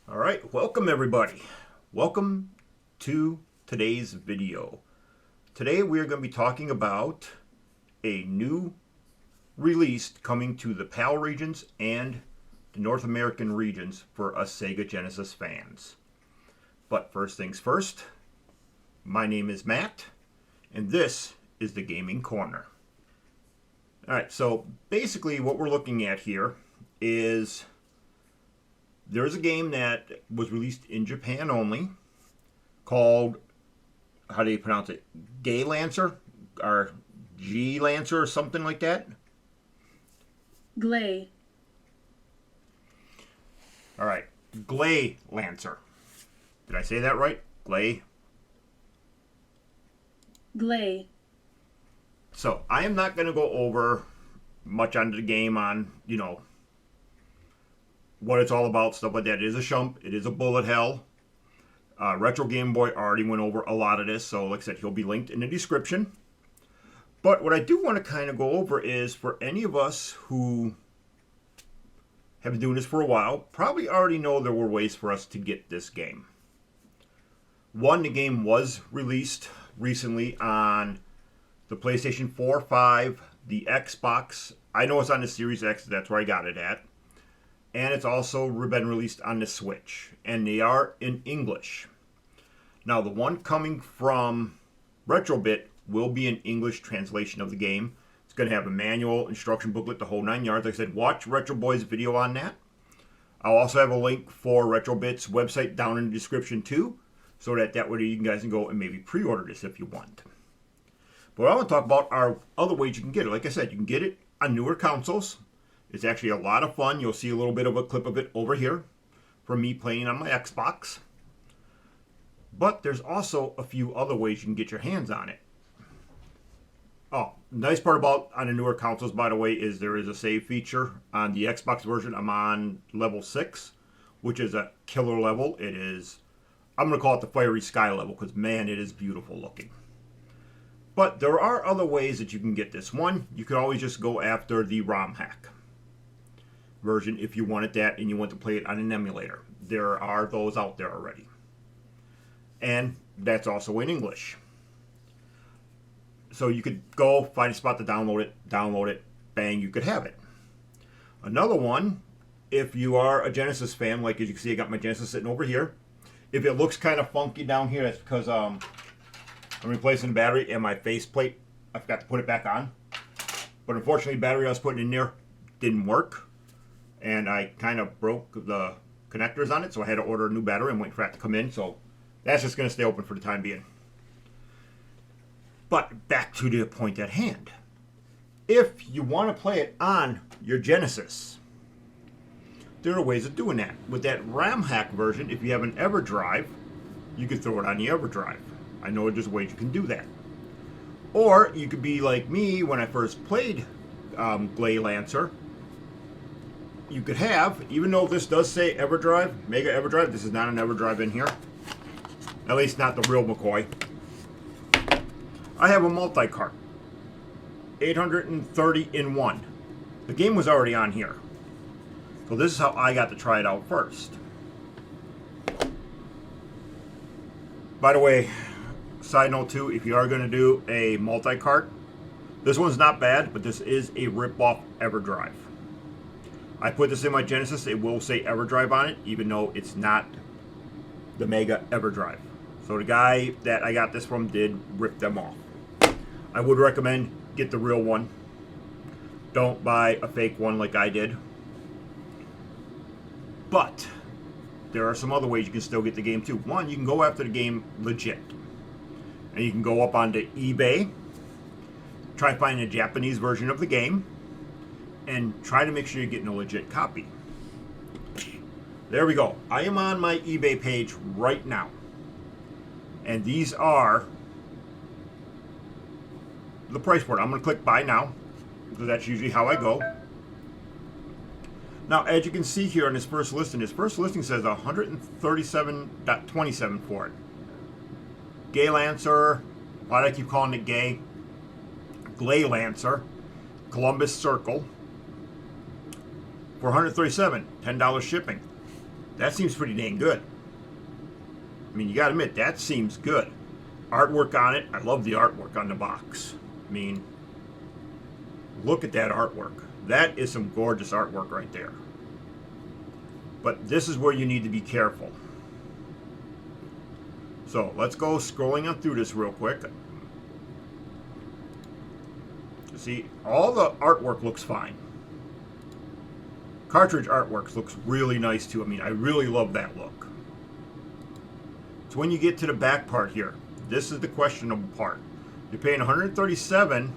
All right, welcome everybody. Welcome to today's video. Today we are going to be talking about a new release coming to the PAL regions and the North American regions for us Sega Genesis fans. But first things first, my name is Matt, and this is the Gaming Corner. All right, so basically what we're looking at here is there's a game that was released in Japan only called, how do you pronounce it? Gay Lancer? Or G Lancer or something like that? Glay. Alright, Glay Lancer. Did I say that right? Glay? Glay. So, I am not going to go over much on the game on, what it's all about, stuff like that. It is a shump. It is a bullet hell. Retro Game Boy already went over a lot of this, so like I said, he'll be linked in the description. But what I do want to kind of go over is for any of us who have been doing this for a while, probably already know there were ways for us to get this game. One, the game was released recently on the PlayStation 4, 5, the Xbox. I know it's on the Series X, that's where I got it at. And it's also been released on the Switch. And they are in English. Now, the one coming from Retrobit will be an English translation of the game. It's going to have a manual, instruction booklet, the whole 9 yards. Like I said, watch Retro Boy's video on that. I'll also have a link for Retrobit's website down in the description too. So that way you guys can go and maybe pre-order this if you want. But what I want to talk about are other ways you can get it. Like I said, you can get it on newer consoles. It's actually a lot of fun. You'll see a little bit of a clip of it over here from me playing on my Xbox. But there's also a few other ways you can get your hands on it. Oh, nice part about on the newer consoles, by the way, is there is a save feature. On the Xbox version, I'm on level 6, which is a killer level. It is, I'm going to call it the Fiery Sky level, because man, it is beautiful looking. But there are other ways that you can get this. One, you could always just go after the ROM hack version if you wanted that and you want to play it on an emulator. There are those out there already. And that's also in English. So you could go find a spot to download it, bang, you could have it. Another one, if you are a Genesis fan, like as you can see, I got my Genesis sitting over here. If it looks kind of funky down here, that's because I'm replacing the battery and my faceplate, I forgot to put it back on. But unfortunately, the battery I was putting in there didn't work. And I kind of broke the connectors on it, so I had to order a new battery and wait for that to come in. So that's just going to stay open for the time being. But back to the point at hand. If you want to play it on your Genesis, there are ways of doing that. With that RAM hack version, if you have an EverDrive, you could throw it on the EverDrive. I know there's ways you can do that. Or you could be like me when I first played Glay Lancer. You could have, even though this does say EverDrive, Mega EverDrive, this is not an EverDrive in here. At least not the real McCoy. I have a multi-cart. 830 in one. The game was already on here. So this is how I got to try it out first. By the way, side note too, if you are going to do a multi-cart, this one's not bad, but this is a rip-off EverDrive. I put this in my Genesis, it will say EverDrive on it, even though it's not the Mega EverDrive. So the guy that I got this from did rip them off. I would recommend get the real one. Don't buy a fake one like I did. But there are some other ways you can still get the game too. One, you can go after the game legit. And you can go up onto eBay, try finding a Japanese version of the game, and try to make sure you're getting a legit copy. There we go. I am on my eBay page right now. And these are the price for it. I'm going to click buy now, because that's usually how I go. Now, as you can see here on his first listing says $137.27 for it. Gay Lancer, why do I keep calling it gay? Glay Lancer, Columbus Circle, for $137, $10 shipping. That seems pretty dang good. I mean, you gotta admit, that seems good. Artwork on it, I love the artwork on the box. I mean, look at that artwork. That is some gorgeous artwork right there. But this is where you need to be careful. So let's go scrolling on through this real quick. See, all the artwork looks fine. Cartridge artwork looks really nice too. I mean, I really love that look. So when you get to the back part here, this is the questionable part. You're paying $137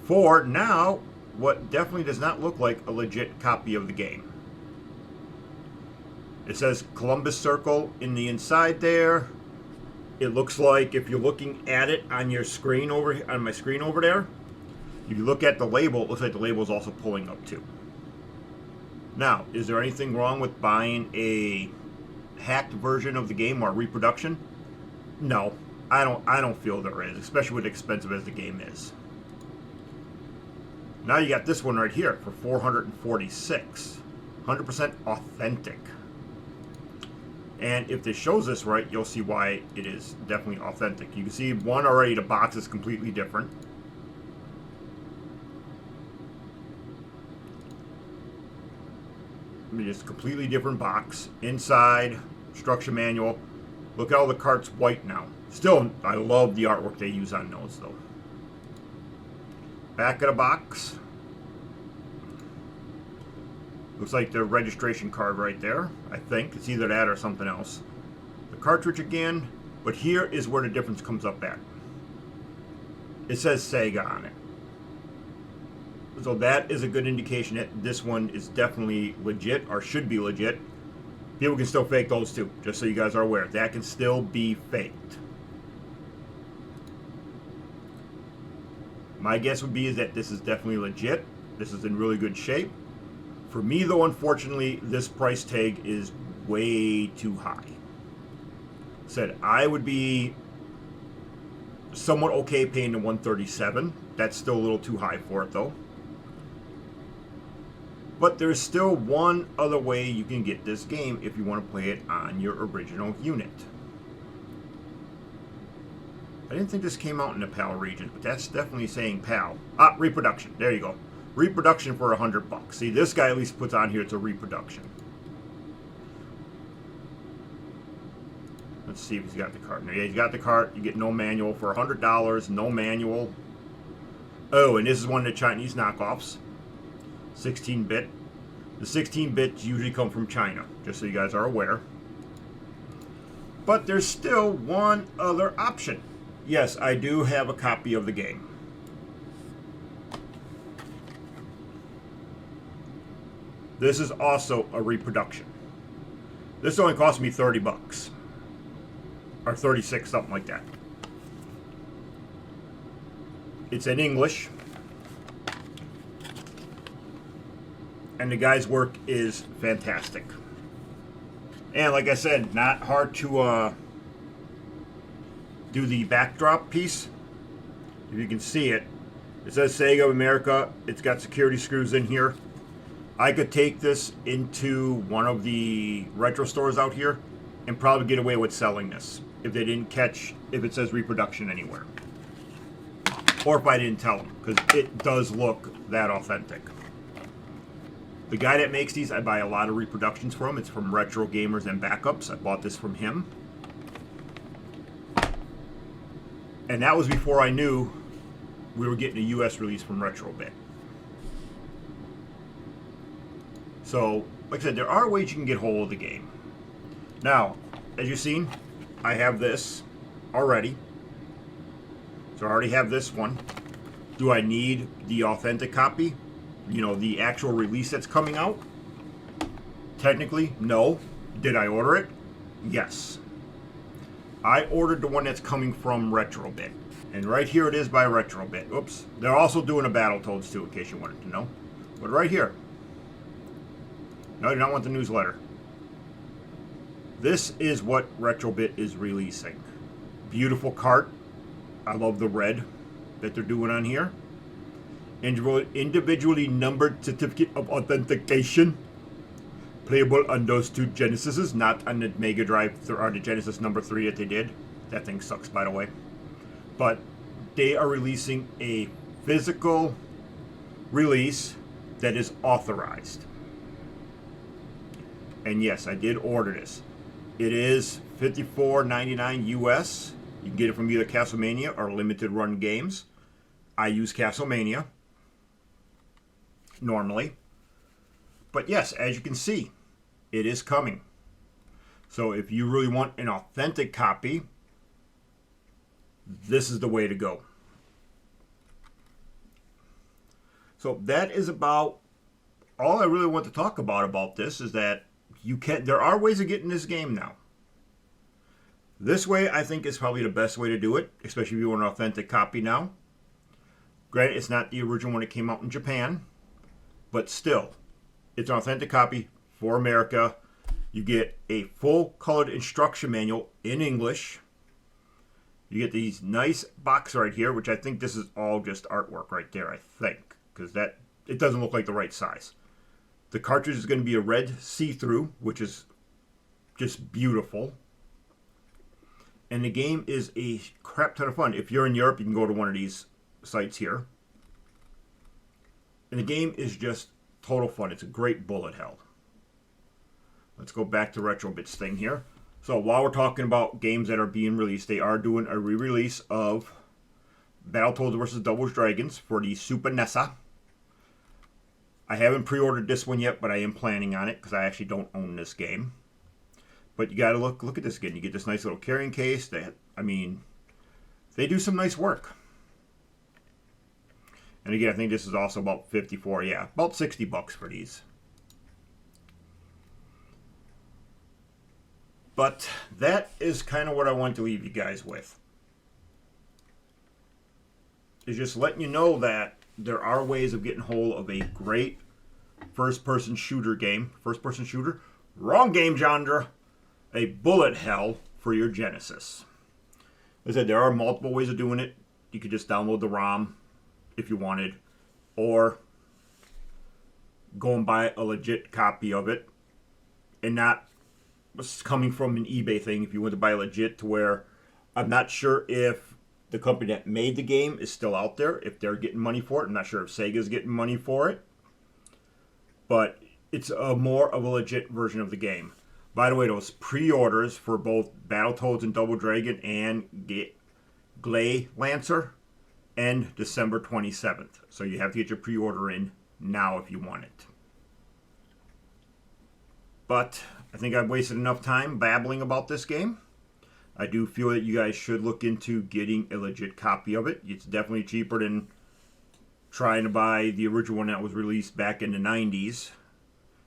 for now what definitely does not look like a legit copy of the game. It says Columbus Circle in the inside there. It looks like if you're looking at it on your screen on my screen over there, if you look at the label, it looks like the label is also pulling up too. Now, is there anything wrong with buying a hacked version of the game or reproduction? No, I don't feel there is, especially with expensive as the game is. Now you got this one right here for $446, 100% authentic. And if this shows this right, you'll see why it is definitely authentic. You can see one already, the box is completely different. I mean, it's a completely different box. Inside, instruction manual. Look at all the carts white now. Still, I love the artwork they use on those though. Back of the box. Looks like the registration card right there, I think. It's either that or something else. The cartridge again, but here is where the difference comes up at. It says Sega on it. So that is a good indication that this one is definitely legit, or should be legit. People can still fake those too, just so you guys are aware. That can still be faked. My guess would be is that this is definitely legit. This is in really good shape. For me though, unfortunately, this price tag is way too high. Said I would be somewhat okay paying the $137. That's still a little too high for it though. But there's still one other way you can get this game if you want to play it on your original unit. I didn't think this came out in the PAL region, but that's definitely saying PAL. Ah, reproduction. There you go. Reproduction for $100. See, this guy at least puts on here it's a reproduction. Let's see if he's got the cart. Yeah, he's got the cart. You get no manual for $100. No manual. Oh, and this is one of the Chinese knockoffs. 16-bit. The 16-bits usually come from China, just so you guys are aware. But there's still one other option. Yes, I do have a copy of the game. This is also a reproduction. This only cost me $30. Or 36, something like that. It's in English. And the guy's work is fantastic. And like I said, not hard to do the backdrop piece. If you can see it, it says Sega of America. It's got security screws in here. I could take this into one of the retro stores out here and probably get away with selling this if they didn't catch if it says reproduction anywhere. Or if I didn't tell them, because it does look that authentic. The guy that makes these, I buy a lot of reproductions from. It's from Retro Gamers and Backups. I bought this from him. And that was before I knew we were getting a US release from Retrobit. So, like I said, there are ways you can get hold of the game. Now, as you've seen, I have this already. So I already have this one. Do I need the authentic copy? You know, the actual release that's coming out? Technically, no. Did I order it? Yes. I ordered the one that's coming from Retrobit. And right here it is by Retrobit. Oops. They're also doing a Battletoads too, in case you wanted to know. But right here. No, you don't want the newsletter. This is what Retrobit is releasing. Beautiful cart. I love the red that they're doing on here. Individually numbered certificate of authentication. playable on those two Genesises, not on the Mega Drive or the Genesis number 3 that they did. That thing sucks, by the way. But they are releasing a physical release that is authorized. And yes, I did order this. It is $54.99 US. You can get it from either Castlemania or Limited Run Games. I use Castlemania normally. But yes, as you can see, it is coming. So if you really want an authentic copy, this is the way to go. So that is about all I really want to talk about this, is that there are ways of getting this game now. This way, I think, is probably the best way to do it, especially if you want an authentic copy now. Granted, it's not the original when it came out in Japan, but still, it's an authentic copy for America. You get a full colored instruction manual in English. You get these nice box right here, which I think this is all just artwork right there, I think, because it doesn't look like the right size. The cartridge is going to be a red see-through, which is just beautiful. And the game is a crap ton of fun. If you're in Europe, you can go to one of these sites here. And the game is just total fun. It's a great bullet hell. Let's go back to Retrobits thing here. So while we're talking about games that are being released, they are doing a re-release of Battletoads vs. Double Dragons for the Super NES. I haven't pre-ordered this one yet, but I am planning on it because I actually don't own this game. But you got to look at this again. You get this nice little carrying case. They do some nice work. And again, I think this is also about about $60 for these. But that is kind of what I want to leave you guys with. Is just letting you know that there are ways of getting hold of a great first-person shooter game. First-person shooter? Wrong game genre. A bullet hell for your Genesis. As I said, there are multiple ways of doing it. You could just download the ROM if you wanted, or go and buy a legit copy of it, and not coming from an eBay thing. If you want to buy legit, to where I'm not sure if the company that made the game is still out there, if they're getting money for it. I'm not sure if Sega's getting money for it, but it's more of a legit version of the game. By the way, those pre-orders for both Battletoads and Double Dragon and Gley Lancer end December 27th. So you have to get your pre-order in now if you want it. But I think I've wasted enough time babbling about this game. I do feel that you guys should look into getting a legit copy of it. It's definitely cheaper than trying to buy the original one that was released back in the 90s.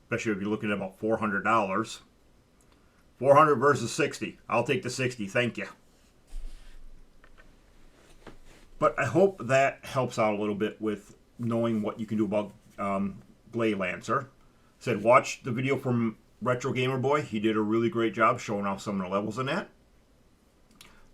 Especially if you're looking at about $400. $400 versus $60. I'll take the $60. Thank you. But I hope that helps out a little bit with knowing what you can do about Gley Lancer. Said watch the video from Retro Gamer Boy. He did a really great job showing off some of the levels in that.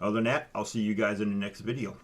Other than that, I'll see you guys in the next video.